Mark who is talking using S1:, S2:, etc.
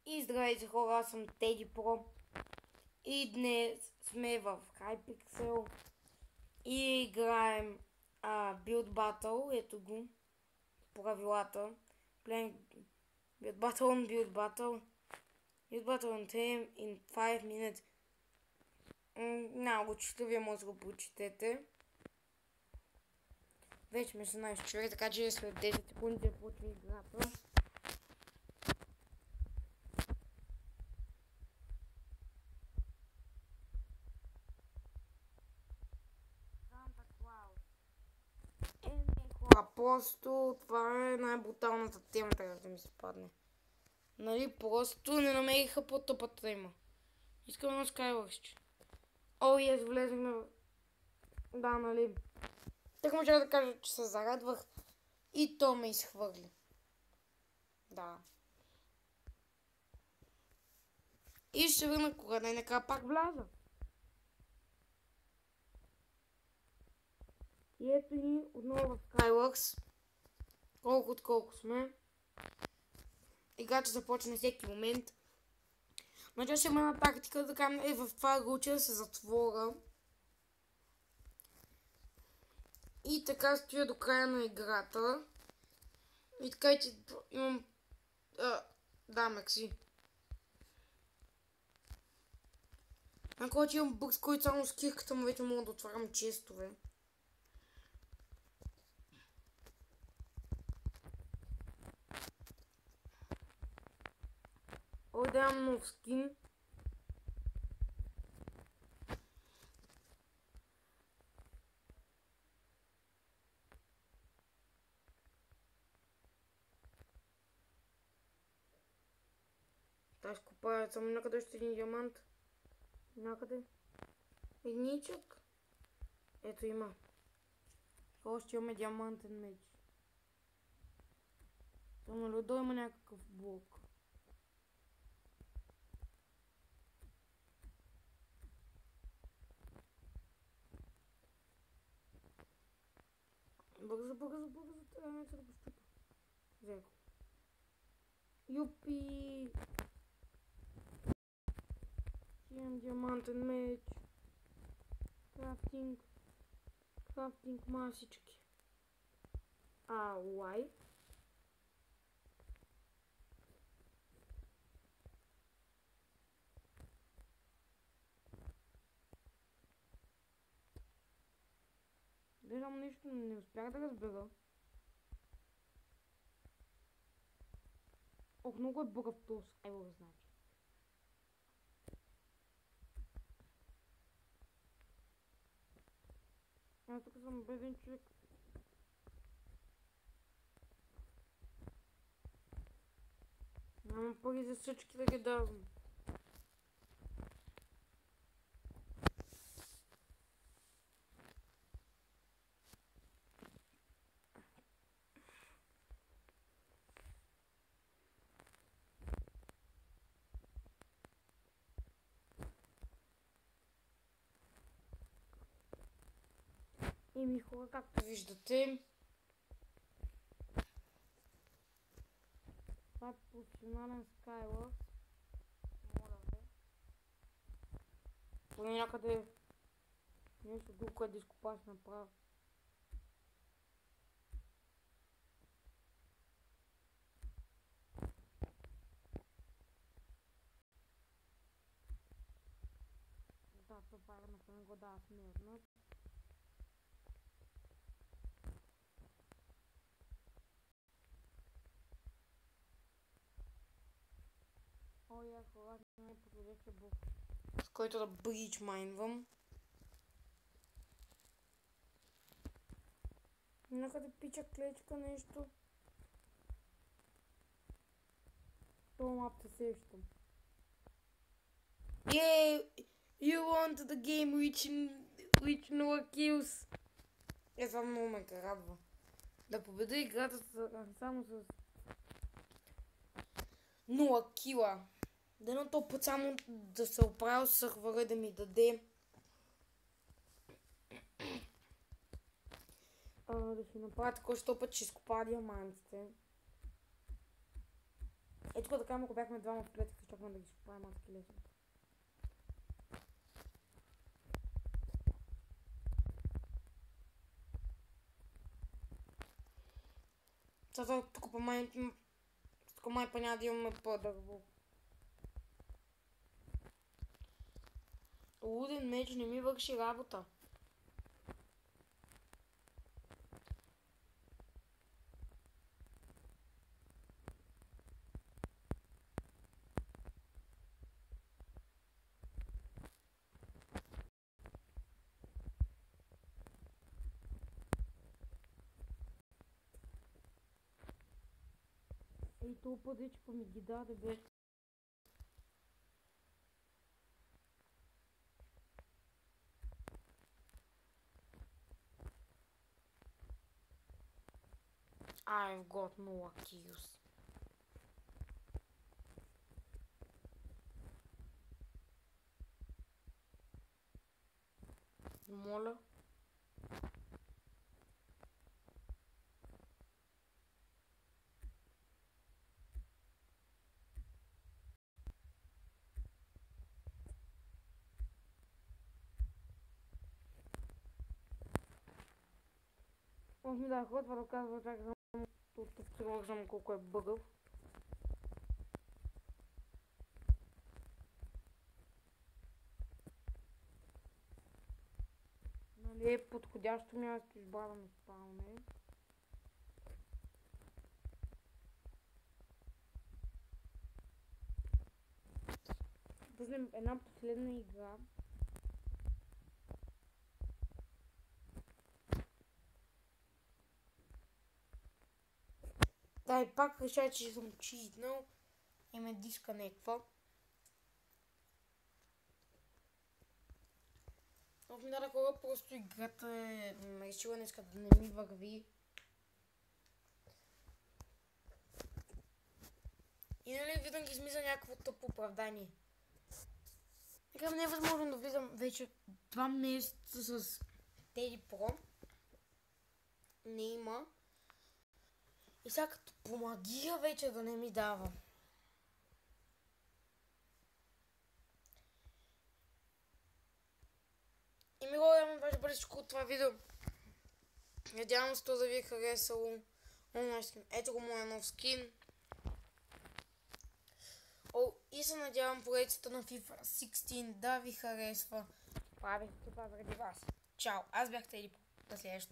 S1: И здравейте хора, аз съм Теди Про и днес сме в Hypixel и играем Build Battle, ето го, правилата. Build Battle on Build Battle. Build Battle on Team in 5 minutes. Много чета, вие може да го прочетете. Вече сме 16 човек, така че след 10 секунди да почне играта. Просто това е най-бруталната тема, така да ми се падне. Нали, просто не намериха по-тъпата има. Искам едно Skywars. О, и аз влезахме в... Да, нали. Так можа да кажа, че се зарадвах и то ме изхвърли. Да. И ще върна кога и накрая пак вляза. И ето ни отново в Skywars. Колко сме. Играта започне всеки момент. Значи ще има една тактика да кажем в това руче да се затворя. И така стоя до края на играта. И така че имам... да, Макси. Ако че имам бък, с който само с кирката му вече мога да отварям честове. Ой, да имам нов скин. Аз купая само някъде още един диамант. Някъде. Едничък. Ето има. Още имаме диамантен меч. Само ледо има някакъв блок. Бързо, трябва някак да го щупа. Взех го. Юпи! Имам диамантен меч. Крафтинг масички. Лай. Гледам нещо, но не успях да разбера. Ох, много е бъгав този Skywars, значи. Аз тук съм беден човек. Нямам пари за всички да ги давам. Еми хора, както виждате, това е професионален Skywars. Моля ви. Поне някъде нещо друго, което да изкопаш направо. Да, това е напълно го да смеятно. Я хора, не подходяща бух, с който да брич майнвам. Някъде пича клечка нещо. Това мап се сещам. Yeah, you want the game which no kills. Това много ме радва. Да победа играта само с 0 кила. Дано то път само да се оправя сървъра да ми даде. Да си направя такова, що път ще изкопа диамантите. Ето тук да кажем, ако бяхме двама в клетка, щохме да ги спаем аз скелетите. Тук май па няма да имаме по-дърво. Луден меч не ми върши работа. Ей, това път вече па ми ги даде, бе. I've got no kills. Моля. Он ми да ход, да казва, чак знам колко е бъгъв. Нали е подходящо място избавяме спауне. Пуснем една последна игра. Да, и пак реша, че съм читнал и ме диска някаква. Но ми даде хора, просто играта е решила днеска да не ми върви. И нали винаги измисля някакво тъпо оправдание. Така не е възможно да влизам вече 2 месеца с Teddy Pro. Не има. И сега като по магия вече да не ми дава. И ми го беше бързичко от това видео. Надявам се то да ви е харесало. Ето го моя нов скин. И се надявам поредицата на FIFA 16 да ви харесва. Правих това заради вас. Чао, аз бях Teddy Pro. До следващото.